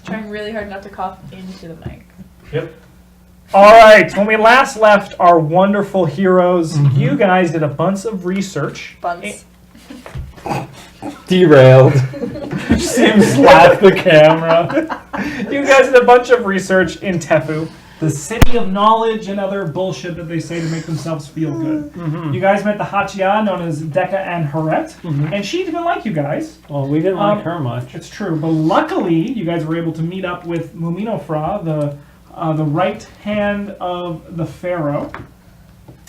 Trying really hard not to cough into the mic. Yep. All right. When we last left our wonderful heroes, you guys did a bunch of research. Bunts. Derailed. See him slap the camera. You guys did a bunch of research in Tepu, the city of knowledge and other bullshit that they say to make themselves feel good. You guys met the Hachia, known as Deka and Haret, and she didn't like you guys. Well, we didn't like her much. It's true, but luckily you guys were able to meet up with Muminofra, the right hand of the pharaoh,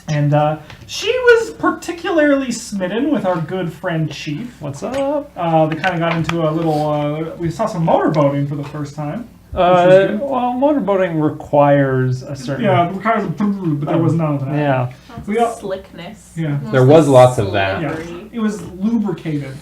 and she was particularly smitten with our good friend Chief. What's up? They kind of got into a little. We saw some motorboating for the first time. Well, motorboating requires a certain... Yeah, it requires a but there was none of that. Yeah. Slickness. Yeah. There was lots of that. Yeah, it was lubricated.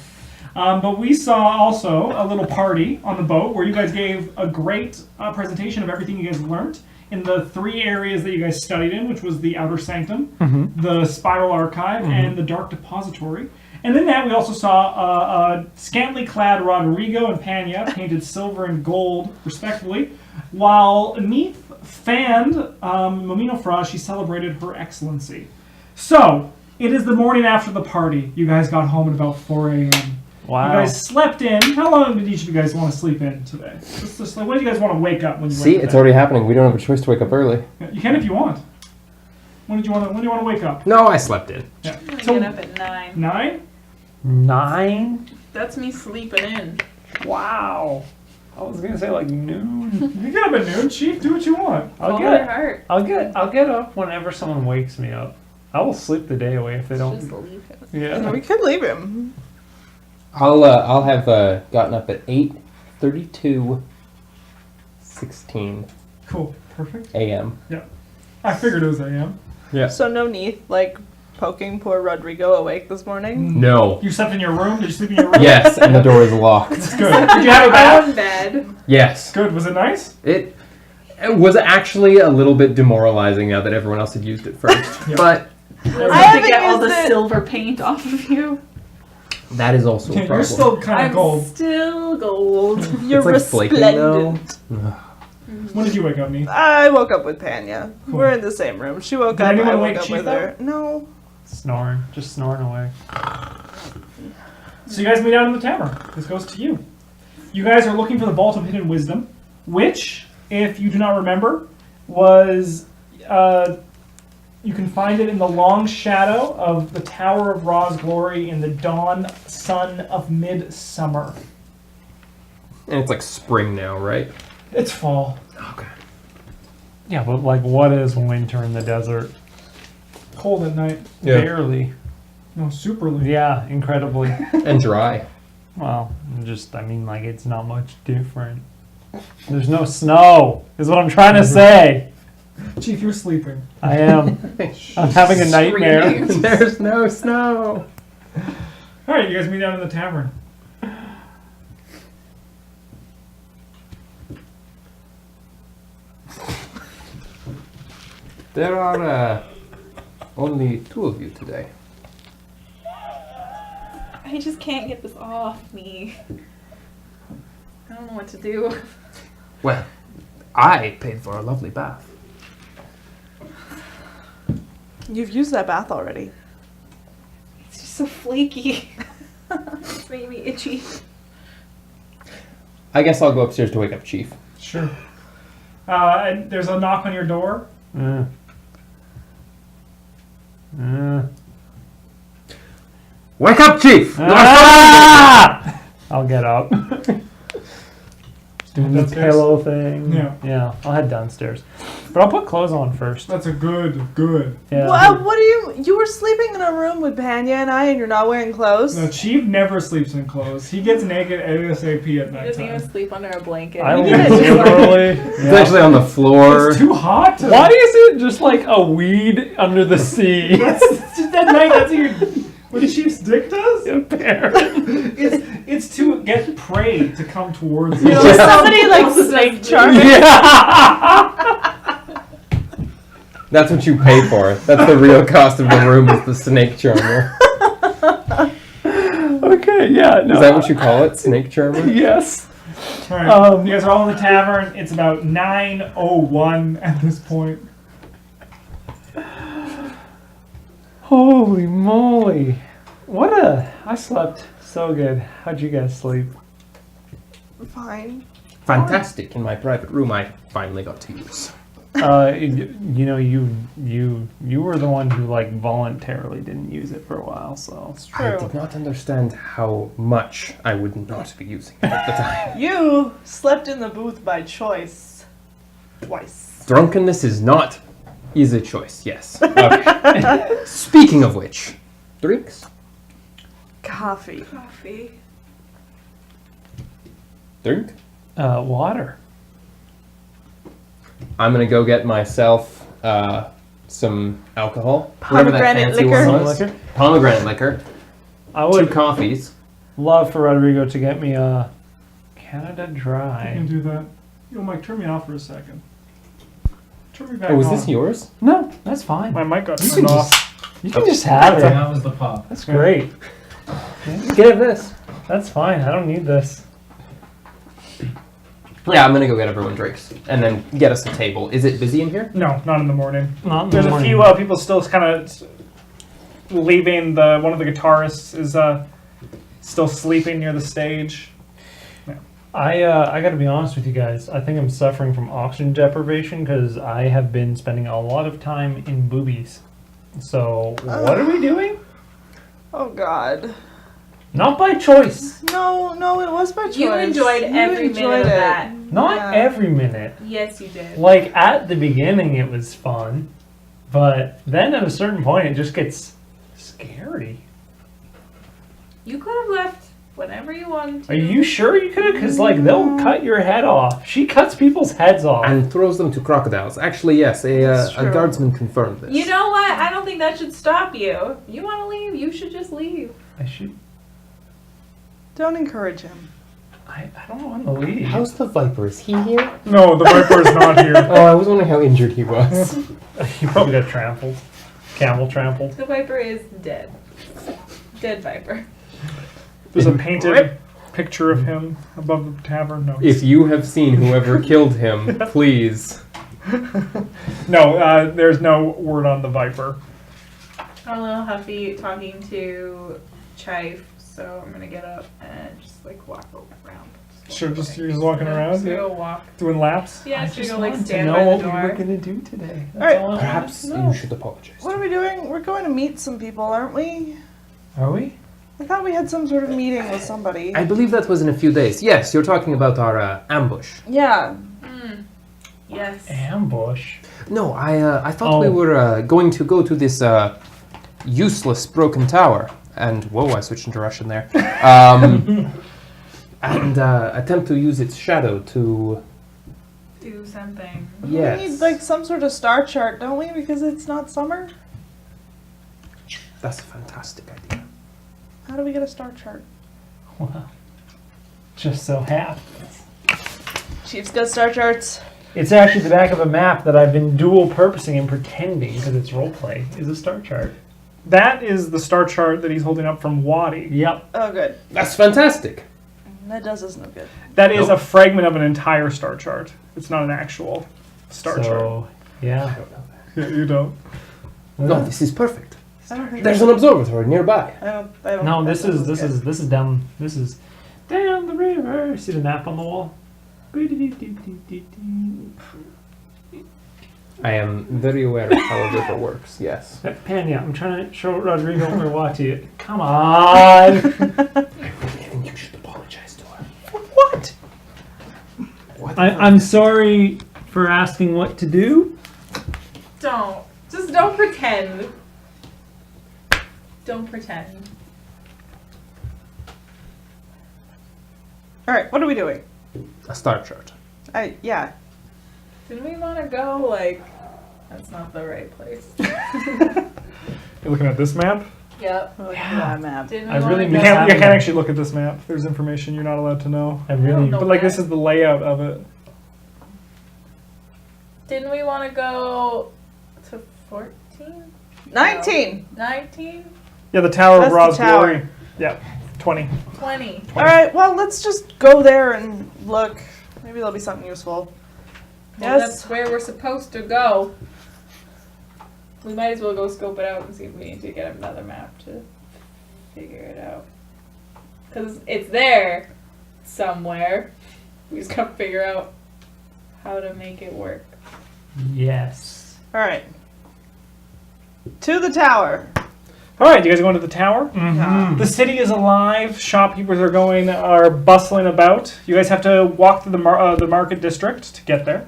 But we saw also a little party on the boat where you guys gave a great presentation of everything you guys learned in the 3 areas that you guys studied in, which was the Outer Sanctum, the Spiral Archive, and the Dark Depository. And in that, we also saw scantily clad Rodrigo and Panya, painted silver and gold, respectively, while Neath fanned Muminofra. She celebrated her excellency. So, it is the morning after the party. You guys got home at about 4 a.m. Wow. You guys slept in. How long did each of you guys want to sleep in today? Just when do you guys want to wake up? When you See, wake it's up? already happening. We don't have a choice to wake up early. Yeah, you can if you want. When do you want to wake up? No, I slept in. Yeah. I get up at 9. 9? 9? That's me sleeping in. Wow. I was gonna say like noon. You get up at noon, Chief. Do what you want. Follow your heart. I'll get up whenever someone wakes me up. I will sleep the day away if they don't. Just leave it. Yeah. We could leave him. I'll have gotten up at 8:32:16 Cool. Perfect. a.m. I figured it was AM. Yeah. So no Neath, like, poking poor Rodrigo awake this morning? No. You slept in your room? Did you sleep in your room? Yes, and the door is locked. That's good. Did you have a bath? On bed. Yes. Good. Was it nice? It was actually a little bit demoralizing now that everyone else had used it first. Yeah. But I I have to haven't get all the used it. silver paint off of you. that is also a Yeah, problem. you're still kind I'm of gold. still gold. You're It's like flaking, though. resplendent. When did you wake up, Nee? I woke up with Panya. Cool. We're in the same room. She woke Did up, anyone I wake woke up Chief with her. No. Snoring. Just snoring away. So you guys meet out in the tavern. This goes to you. You guys are looking for the Vault of Hidden Wisdom, which, if you do not remember, was... you can find it in the long shadow of the Tower of Ra's Glory in the dawn sun of midsummer. And it's like spring now, right? It's fall. Okay. Yeah, but like, what is winter in the desert? Cold at night. Barely. No, superly. Yeah, incredibly. And dry. Well, I mean, like, it's not much different. There's no snow, is what I'm trying to say. Chief, you're sleeping. I am. I'm having a nightmare. There's no snow. All right, you guys meet out in the tavern. There are only 2 of you today. I just can't get this off me. I don't know what to do. Well, I paid for a lovely bath. You've used that bath already. It's just so flaky. It's making me itchy. I guess I'll go upstairs to wake up Chief. Sure. And there's a knock on your door. Wake up, Chief! Ah! I'll get up. Doing the Downstairs? pillow thing. Yeah. I'll head downstairs. But I'll put clothes on first. That's a good. Yeah. What are you were sleeping in a room with Panya and I and you're not wearing clothes? No, Chief never sleeps in clothes. He gets naked ASAP at He doesn't even nighttime. sleep under a blanket. I He will did it just like- literally. It's actually on the floor. It's too hot. Why is it just like a weed under the sea? That's just at night. That's what Chief's dick does. Apparently. It's to get prey to come towards you. You know, somebody like snake charming. That's what you pay for. That's the real cost of the room is the snake charmer. Okay, yeah. No, Is that what you call it? Snake charmer? Yes. All right. You guys are all in the tavern. It's about 9:01 at this point. Holy moly. I slept so good. How'd you guys sleep? Fine. Fantastic. In my private room, I finally got to use. You know, you were the one who like voluntarily didn't use it for a while, so It's I true. did not understand how much I would not be using it at the time. You slept in the booth by choice. Twice. Drunkenness is a choice, yes. Okay. Speaking of which, drinks? Coffee. Coffee. Drink? water. I'm gonna go get myself some alcohol. Whatever that Pomegranate fancy liquor. one was. Pomegranate liquor. I 2 would coffees. love for Rodrigo to get me a Canada I can Dry. do that. Yo, Mike, turn me off for a second. Turn me back Oh, is on. this yours? No, that's fine. My mic got You turned can off. You can just have it. That was the pop. That's great. Get this. That's fine. I don't need this. Yeah, I'm gonna go get everyone drinks and then get us a table. Is it busy in here? No, not in the morning. Not in the There's a morning. few people still kind of leaving. One of the guitarists is still sleeping near the stage. I got to be honest with you guys. I think I'm suffering from oxygen deprivation because I have been spending a lot of time in boobies. So what are we doing? Oh God. Not by choice. No, it was by choice. You enjoyed every minute of that. Not Yeah. every minute. Yes, you did. Like at the beginning, it was fun, but then at a certain point, it just gets scary. You could have left whenever you wanted to. Are you sure you could? Because like they'll cut your head off. She cuts people's heads off. And throws them to crocodiles. Actually, yes, That's a true. guardsman confirmed this. You know what? I don't think that should stop you. You want to leave? You should just leave. I should. Don't encourage him. I don't want to leave. How's the Viper? Is he here? No, the Viper is not here. Oh, I was wondering how injured he was. He probably got trampled. Camel trampled. The Viper is dead. Dead Viper. There's a painted picture of him above the tavern. No, If you have seen whoever killed him, please. no, there's no word on the Viper. I'm a little huffy talking to Chife, so I'm gonna get up and just like walk around. Sure, you're just walking around, Just yeah? go walk. Doing laps. Yeah, I just just go like wanted to stand know by what the we were door. gonna do today. That's Alright. all I wanted Perhaps to know. you should apologize. What are we doing? We're going to meet some people, aren't we? Are we? I thought we had some sort of meeting with somebody. I believe that was in a few days. Yes, you're talking about our ambush. Yeah. Yes. Ambush. No, I thought we Oh. were going to go to this useless broken tower. And, whoa, I switched into Russian there. And attempt to use its shadow to... Do something. Yes. We need like some sort of star chart, don't we? Because it's not summer. That's a fantastic idea. How do we get a star chart? Well, just so happens. Chief's got star charts. It's actually the back of a map that I've been dual purposing and pretending because it's roleplay is a star chart. That is the star chart that he's holding up from Wadi. Yep. Oh, good. That's fantastic. That does us no good. That is Nope. a fragment of an entire star chart. It's not an actual star chart. So, yeah. Yeah, you don't. No, this is perfect. I don't think There's an observatory nearby. I don't No, think this that is was this good. is this is down this is down the river. See the map on the wall? I am very aware of how a river works, yes. Panya, I'm trying to show Rodrigo where Wati. Come on. I think you should apologize to her. What? What? I'm sorry for asking what to do. Don't. Just don't pretend. Don't pretend. All right, what are we doing? A star chart. Yeah. Didn't we want to go like? That's not the right place. You're looking at this map? Yep. Look Yeah. at that map. Didn't we I really wanna You go? miss can't, you having can't that. actually look at this map. There's information you're not allowed to know. I really know. But like that. this is the layout of it. Didn't we want to go to 14? 19. 19? Yeah, the Tower That's of Ra's the tower. Glory. Yeah. 20. 20. All right. Well, let's just go there and look. Maybe there'll be something useful. Well, Yes. that's where we're supposed to go. We might as well go scope it out and see if we need to get another map to figure it out. Because it's there somewhere. We just gotta figure out how to make it work. Yes. All right. To the tower. All right, you guys are going to the tower? Mm-hmm. The city is alive. Shopkeepers are bustling about. You guys have to walk through the market district to get there.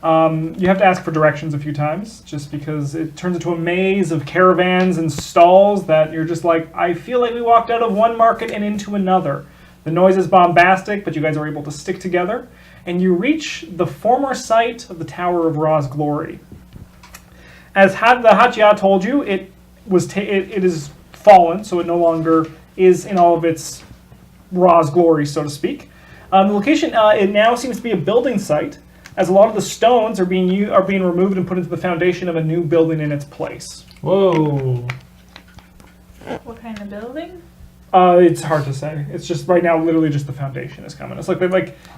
You have to ask for directions a few times, just because it turns into a maze of caravans and stalls that you're just like, I feel like we walked out of one market and into another. The noise is bombastic, but you guys are able to stick together, and you reach the former site of the Tower of Ra's Glory. As the Hachia told you, it is fallen, so it no longer is in all of its Ra's glory, so to speak. The location it now seems to be a building site, as a lot of the stones are being removed and put into the foundation of a new building in its place. Whoa. What kind of building? It's hard to say. It's just right now, literally just the foundation is coming. It's like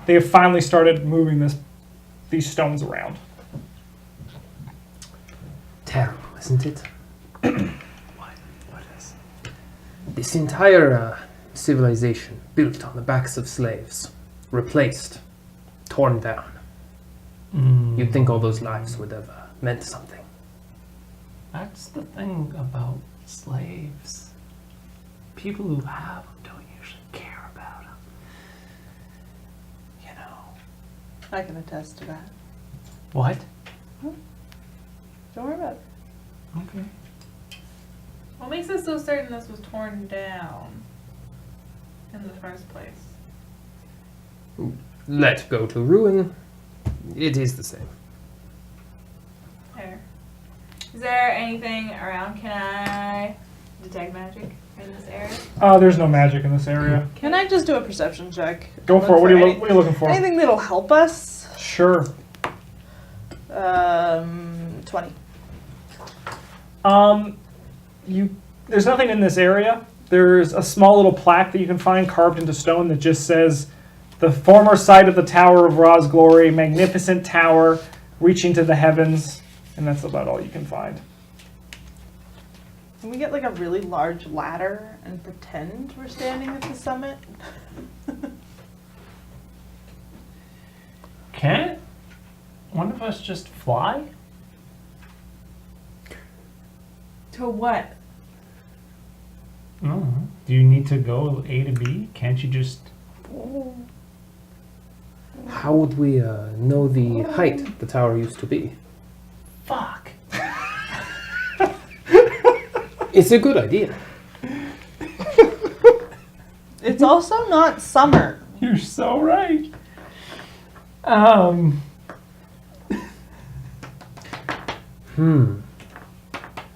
they have finally started moving these stones around. Terrible, isn't it? What is? This entire civilization built on the backs of slaves, replaced, torn down. You'd think all those lives would have meant something. That's the thing about slaves. People who have them don't usually care about them. You know. I can attest to that. What? Don't worry about it. Okay. What makes us so certain this was torn down in the first place? Let go to ruin. It is the same. There. Is there anything around? Can I detect magic in this area? There's no magic in this area. Can I just do a perception check? Go for it. What are you looking for? Anything that'll help us? Sure. 20. There's nothing in this area. There's a small little plaque that you can find carved into stone that just says, "The former site of the Tower of Ra's Glory, magnificent tower, reaching to the heavens," and that's about all you can find. Can we get like a really large ladder and pretend we're standing at the summit? Can't one of us just fly? To what? No. Do you need to go A to B? Can't you just... How would we know the height the tower used to be? Fuck. It's a good idea. It's also not summer. You're so right.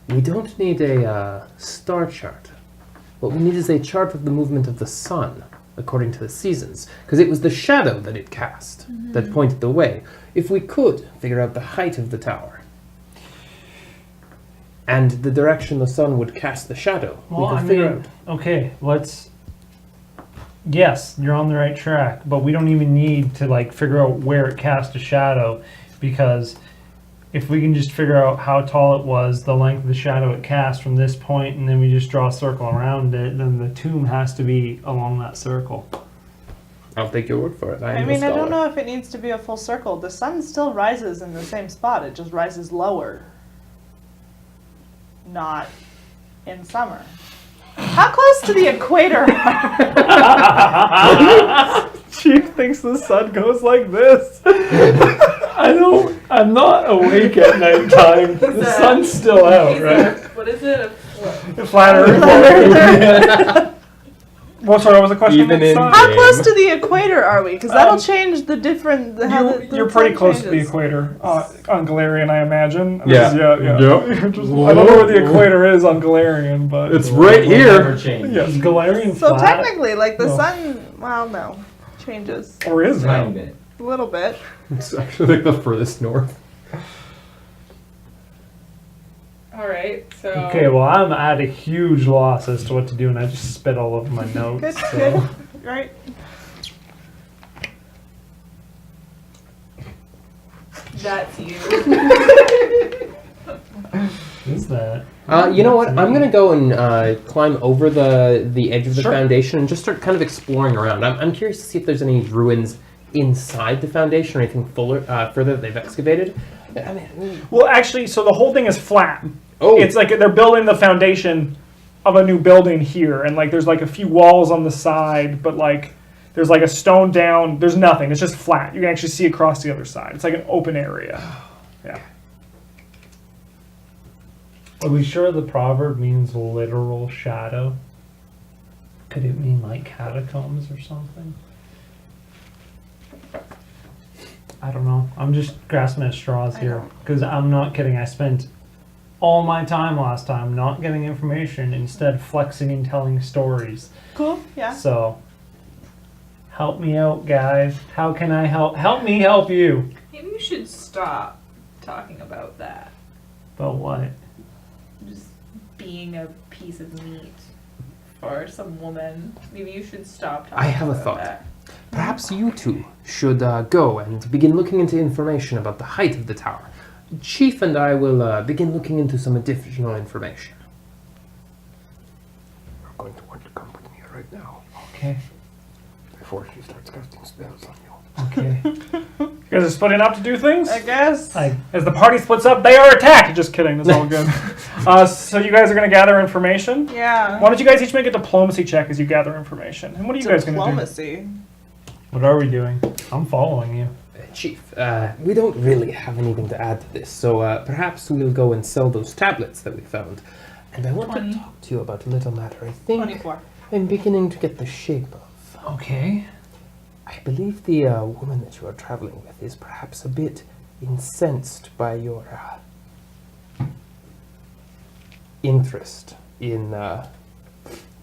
We don't need a star chart. What we need is a chart of the movement of the sun, according to the seasons, because it was the shadow that it cast that pointed the way. If we could figure out the height of the tower and the direction the sun would cast the shadow, we could figure out. Okay, let's... Yes, you're on the right track, but we don't even need to like figure out where it cast a shadow, because if we can just figure out how tall it was, the length of the shadow it cast from this point, and then we just draw a circle around it, then the tomb has to be along that circle. I'll take your word for it. I mean, I don't know if it needs to be a full circle. The sun still rises in the same spot. It just rises lower. Not in summer. How close to the equator are Chief thinks the sun goes like this. I'm not awake at night time. The sun's still out, right? What is it? Flat Earth. Well, sorry, what was the question? Even in- How close to the equator are we? Because that'll change the different... You're pretty close to the equator on Galarian, I imagine. Yeah. Yeah. Yep. I don't know where the equator is on Galarian, but It's right here. Yes. Is Galarian So flat? technically, like the No. sun... Well, no. Changes. Or is Tiny it? bit. A little bit. It's actually like the furthest north. Alright, so... Okay, well, I'm at a huge loss as to what to do, and I just spit all over my notes. Good, So. good. Right. That's you. Who's that? You know what? I'm gonna go and climb over the edge of the Sure. foundation and just start kind of exploring around. I'm curious to see if there's any ruins inside the foundation or anything further that they've excavated. I mean, Well, actually, so the whole thing is flat. oh, It's like they're building the foundation of a new building here, and like there's like a few walls on the side, but like there's like a stone down. There's nothing. It's just flat. You can actually see across the other side. It's like an open area. Yeah. Are we sure the proverb means literal shadow? Could it mean like catacombs or something? I don't know. I'm just grasping at straws here. Because I'm not kidding. I spent all my time last time not getting information, instead flexing and telling stories. Cool. Yeah. So, help me out, guys. How can I help? Help me help you. Maybe you should stop talking about that. But what? Just being a piece of meat for some woman. Maybe you should stop talking I have a about thought. that. perhaps you two should go and begin looking into information about the height of the tower. Chief and I will begin looking into some additional information. You're going to want to come with me right now Okay. before she starts casting spells on you. Okay. You guys are splitting up to do things? I guess. As the party splits up, they are attacked! Just kidding, that's all good. So you guys are going to gather information? Yeah. Why don't you guys each make a diplomacy check as you gather information? And what are you guys going to do? Diplomacy. What are we doing? I'm following you. Chief, we don't really have anything to add to this, so perhaps we'll go and sell those tablets that we found. And I want 20. to talk to you about a little matter I think 24. I'm beginning to get the shape of. Okay. I believe the woman that you are traveling with is perhaps a bit incensed by your interest in the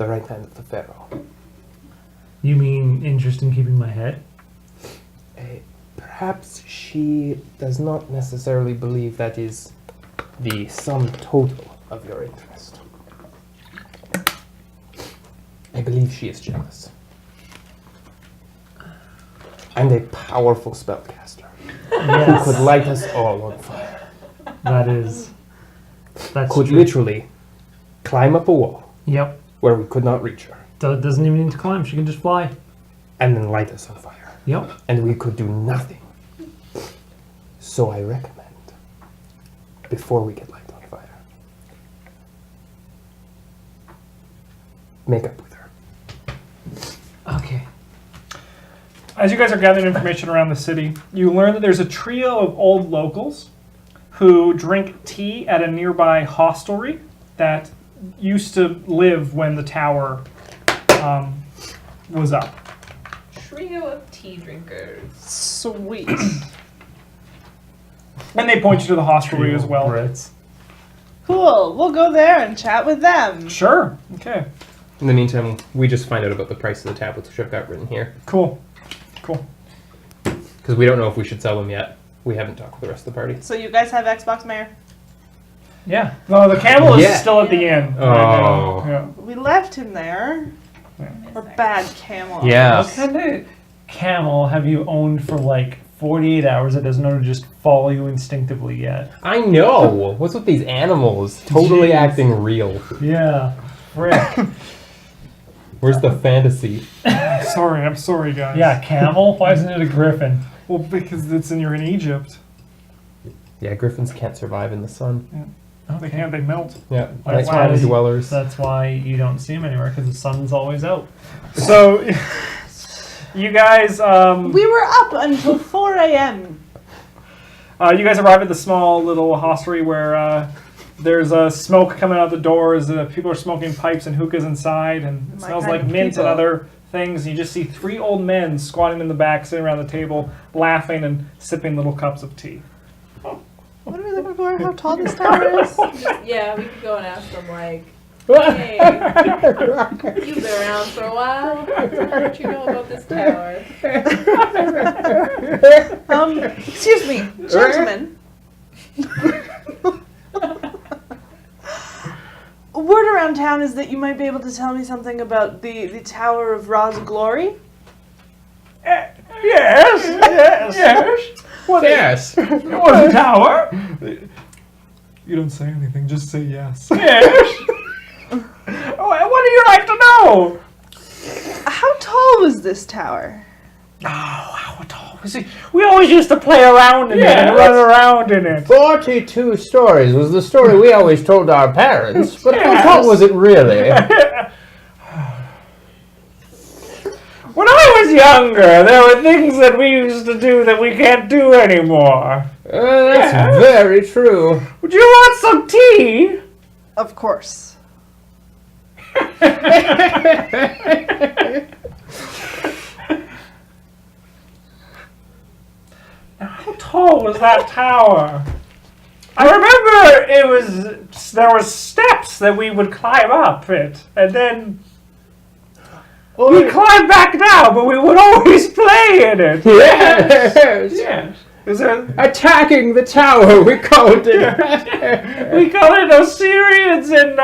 right hand of the Pharaoh. You mean interest in keeping my head? Perhaps she does not necessarily believe that is the sum total of your interest. I believe she is jealous. And a powerful spellcaster who Yes. could light us all on fire. That's Could true. literally climb up a wall Yep. where we could not reach her Doesn't even need to climb. She can just fly. and then light us on fire. Yep. And we could do nothing. So I recommend, before we get light on fire, make up with her. Okay. As you guys are gathering information around the city, you learn that there's a trio of old locals who drink tea at a nearby hostelry that used to live when the tower was up. Trio of tea drinkers. Sweet. And they point you to the hostelry as well. Brits. Cool. We'll go there and chat with them. Sure. Okay. In the meantime, we just find out about the price of the tablets, which I've got written here. Cool. Cool. Because we don't know if we should sell them yet. We haven't talked with the rest of the party. So you guys have Xbox Mayor? Yeah. No, the camel is Yeah. still at the inn. Oh. Right now. Yeah. We left him there. Miss We're that. bad camel. Yeah. What kind of camel have you owned for like 48 hours that doesn't know to just follow you instinctively yet? I know! What's with these animals? Totally Jeez. acting real. Yeah. Frick. Where's the fantasy? Sorry, I'm sorry, guys. Yeah, camel? Why isn't it a griffin? Well, because you're in Egypt. Yeah, griffins can't survive in the sun. They can't. They melt. Yeah, That's nighttime why- dwellers. That's why you don't see them anywhere, because the sun's always out. So, you guys, We were up until 4 a.m. you guys arrive at the small little hostelry where there's smoke coming out the doors. People are smoking pipes and hookahs inside, and it My smells kind like of mint people. and other things. You just see 3 old men squatting in the back, sitting around the table, laughing and sipping little cups of tea. What are we looking for? How tall this tower is? Yeah, we could go and ask them, like, hey, you've been around for a while. What you know about this tower? Excuse me, gentlemen. word around town is that you might be able to tell me something about the Tower of Ra's Glory. Yes. What Yes. What tower? You don't say anything, just say yes. Yes. What do you like to know? How tall was this tower? Oh, how tall was it? We always used to play around in it and run around in it. 42 stories was the story we always told our parents, but how tall was it really? When I was younger, there were things that we used to do that we can't do anymore. That's very true. Would you want some tea? Of course. How tall was that tower? I remember there were steps that we would climb up it, and then we climb back down, but we would always play in it. Yes. Yes. Is there, Attacking the tower, we called it. we call it Osirians and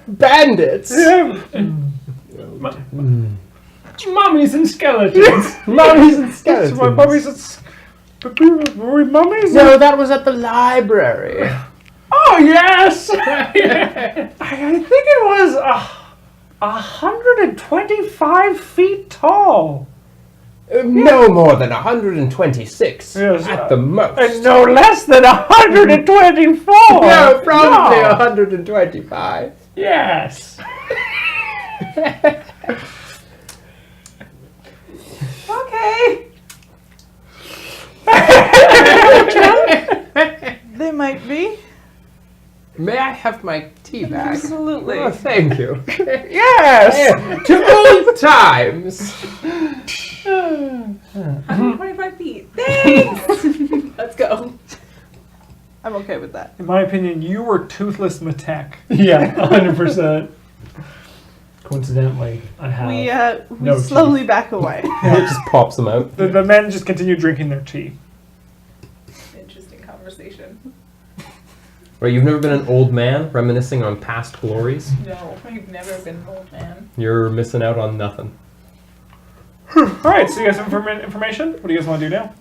Bandits. mummies and skeletons. Mummies and skeletons. My mummies and were we mummies? No, that was at the library. Oh yes. I think it was 125 feet tall. No more than 126 Yes, at the most. And no less than 124. No, probably No. 125. Yes. Okay. They might be. May I have my tea back? Absolutely. Oh, thank you. Yes. To old times. 125 feet. Thanks! Let's go. I'm okay with that. In my opinion, you were toothless Matek. Yeah, 100%. Coincidentally, I have. We no slowly back away. It just pops them out. The men just continue drinking their tea. Interesting conversation. Right, you've never been an old man reminiscing on past glories? No, I've never been an old man. You're missing out on nothing. Alright, so you guys have information? What do you guys want to do now?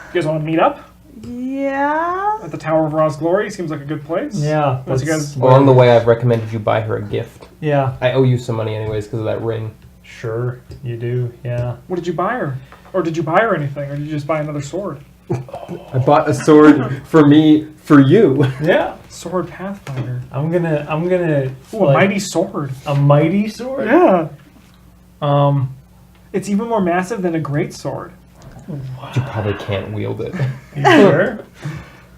You guys want to meet up Yeah. at the Tower of Ra's Glory? Seems like a good place. Yeah. Once you guys, Along the way, I've recommended you buy her a gift. Yeah. I owe you some money anyways because of that ring. Sure, you do. Yeah. what did you buy her? Or did you buy her anything? Or did you just buy another sword? I bought a sword for me, for you. Yeah. Sword Pathfinder. I'm gonna. Ooh, a mighty sword. A mighty sword. Yeah. Um. It's even more massive than a great sword. You probably can't wield it. You sure?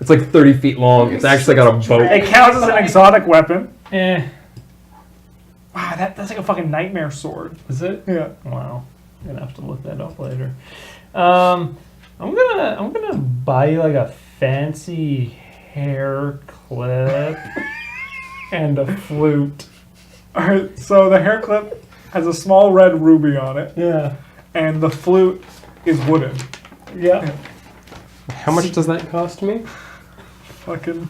It's like 30 feet long. It's actually got a boat. It counts as an exotic weapon. Eh. Wow, that's like a fucking nightmare sword. Is it? Yeah. Wow. I'm gonna have to look that up later. I'm gonna buy you like a fancy hair clip and a flute. Alright, so the hair clip has a small red ruby on it, Yeah. and the flute is wooden. Yeah. How much does that cost me? Fucking.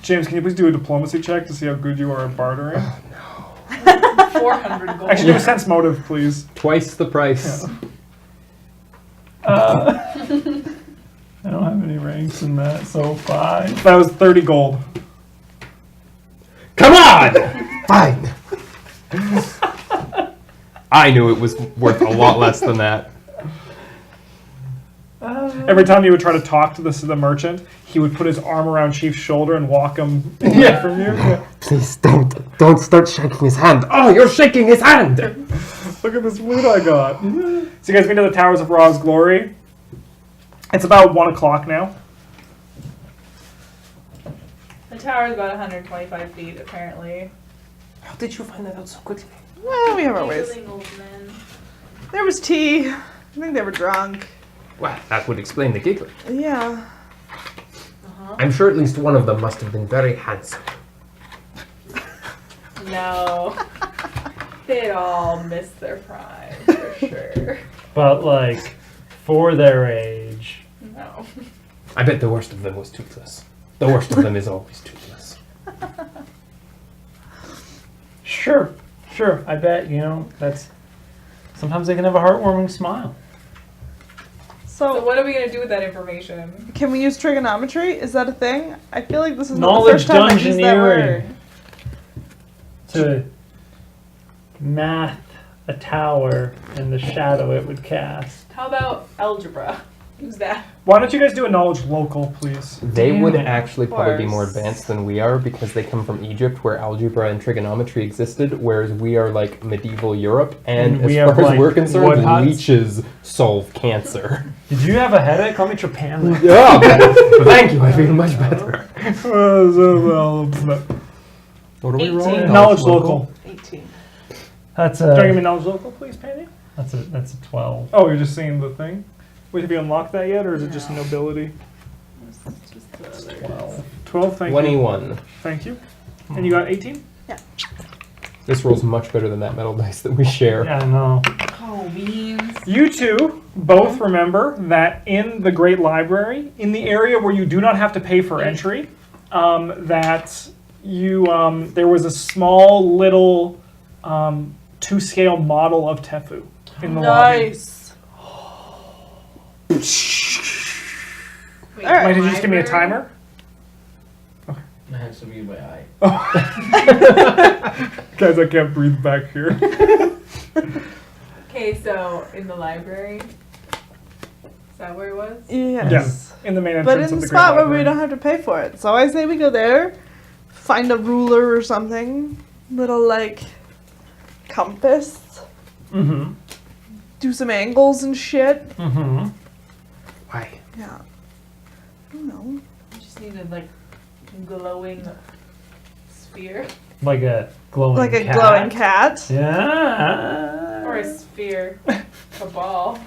James, can you please do a diplomacy check to see how good you are at bartering? 400 gold. Actually, do a sense motive, please. Twice the price. I don't have any ranks in that, so 5. That was 30 gold. Come on! Fine. I knew it was worth a lot less than that. Every time you would try to talk to the merchant, he would put his arm around Chief's shoulder and walk him away from you. Yeah. Please don't start shaking his hand. Oh, you're shaking his hand! Look at this flute I got. So you guys been to the Towers of Ra's Glory? It's about 1 o'clock now. The tower is about 125 feet, apparently. How did you find that out so quickly? Well, we have our ways. Giggling old men. There was tea. I think they were drunk. Well, that would explain the giggling. Yeah. I'm sure at least one of them must have been very handsome. No. They'd all miss their prime, for sure. But like, for their age. No. I bet the worst of them was toothless. The worst of them is always toothless. Sure. I bet, that's... Sometimes they can have a heartwarming smile. So So, what are we gonna do with that information? can we use trigonometry? Is that a thing? I feel like this is not the Knowledge first time I've used that word. dungeoneering. To math a tower and the shadow it would cast. How about algebra? Use that. Why don't you guys do a knowledge local, please? They Damn would it. actually probably be more course. advanced than we are because they come from Egypt where algebra and trigonometry existed, whereas we are like medieval Europe. And And we as have, far as like, we're concerned, wood huts. leeches solve cancer. Did you have a headache? Let me trepan that. Yeah, thank you. I feel much better. What are we 18. rolling? Knowledge local. 18. That's Can you give me a knowledge local, please, Penny? that's a 12. Oh, you're just seeing the thing? Wait, have you unlocked that yet, or is it just nobility? Just the other. 12. 12, thank you. 21. Thank you. And you got 18? This rolls much better than that metal dice that we share. Yeah, I know. Oh, beans. You two both remember that in the Great Library, in the area where you do not have to pay for entry, that you there was a small little 2-scale model of Tefu in the lobby. Nice. Wait, All right. Wait, did you just give me a library? timer? I have some in my eye. Guys, I can't breathe back here. Okay, so in the library. Is that where it was? Yes. In the main But entrance in of the the Great spot where Library. we don't have to pay for it. So I say we go there, find a ruler or something, little like compass, Mm-hmm. do some angles and shit. Mm-hmm. Why? Yeah. I don't know. We just needed like glowing sphere Like a glowing Like a cat. glowing cat. Yeah. or a sphere, a ball.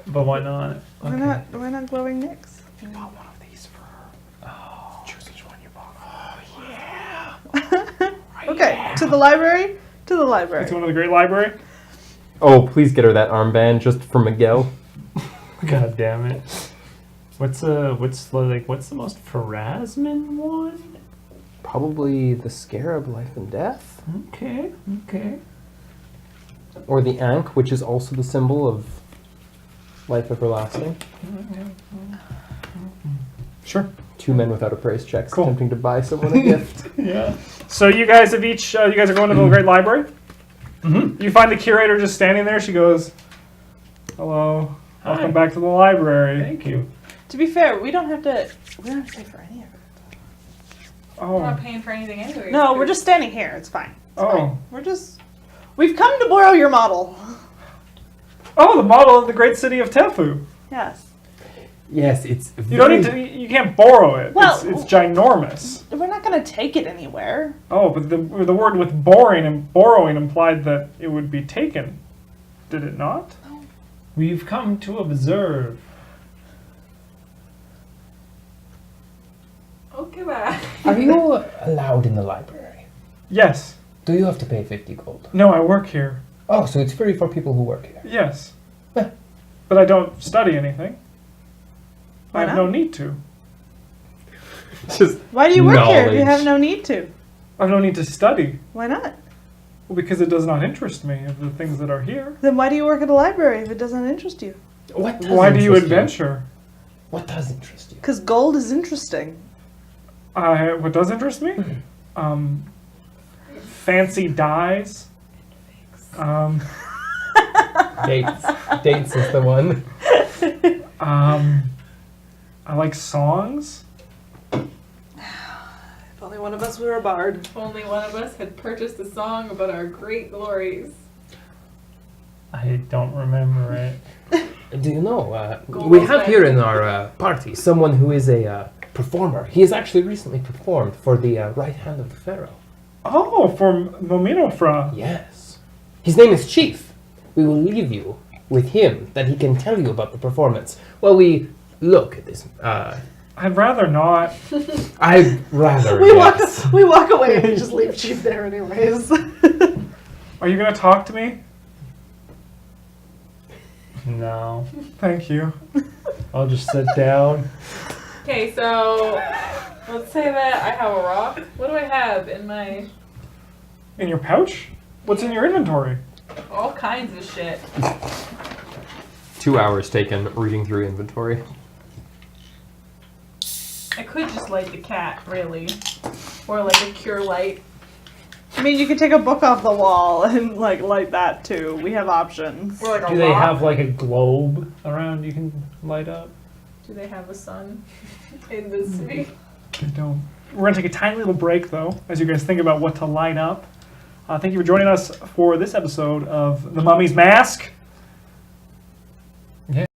But why not? Why Okay. not? Why not glowing nicks? One of these for her. Oh. Choose which one you bought. Okay, to the library. To the library. It's one of the Great Library. Oh, please get her that armband just for Miguel. God damn it. What's the most Pharasman one? Probably the Scarab, Life and Death. Okay. Or the Ankh, which is also the symbol of life everlasting. Sure. 2 men without a price check Cool. attempting to buy someone a gift. Yeah. So you guys have each, you guys are going to the Great Library. Mm-hmm. You find the curator just standing there. She goes, "Hello, welcome back to the library." Thank you. To be fair, we don't have to. We don't have to pay for any of it. We're not Oh, paying for anything anyway. No, we're just standing here. It's fine. It's Oh. fine. We're just. We've come to borrow your model. oh, the model of the great city of Tefu. Yes. Yes, it's You don't need to. You can't borrow it. Well- it's ginormous. We're not gonna take it anywhere. Oh, but the word with boring and borrowing implied that it would be taken. Did it not? We've come to observe. Okay, bye. Are you allowed in the library? Yes. Do you have to pay 50 gold? No, I work here. Oh, so it's free for people who work here. Yes. Huh. But I don't study anything. I Why have not? no need to. Just Why do you work here if you Knowledge. have no need to? I have no need to study. Why not? Well, because it does not interest me of the things that are here. Then why do you work at a library if it doesn't interest you? what? Does Why do you interest adventure? What does interest you? Because gold is interesting. What does interest me? Fancy dyes. Dates. Dates is the one. I like songs. If only one of us were a bard. If only one of us had purchased a song about our great glories. I don't remember it. Do you know? Gold We is have back. here in our party someone who is a performer. He has actually recently performed for the right hand of the pharaoh. Oh, for Mominofra. Yes. His name is Chief. We will leave you with him, that he can tell you about the performance while we look at this. I'd rather not. I'd rather. We yes. walk away and we just leave Chief there anyways. Are you gonna talk to me? No. Thank you. I'll just sit down. Okay, so let's say that I have a rock. What do I have in my In your pouch? What's in your inventory? All kinds of shit. 2 hours taken reading through inventory. I could just light the cat, really. Or like a cure light. I mean, you could take a book off the wall and like light that too. We have options. Or like a Do they rock. have like a globe around you can light up? Do they have a sun in the city? They don't. We're going to take a tiny little break, though, as you guys think about what to light up. Thank you for joining us for this episode of The Mummy's Mask.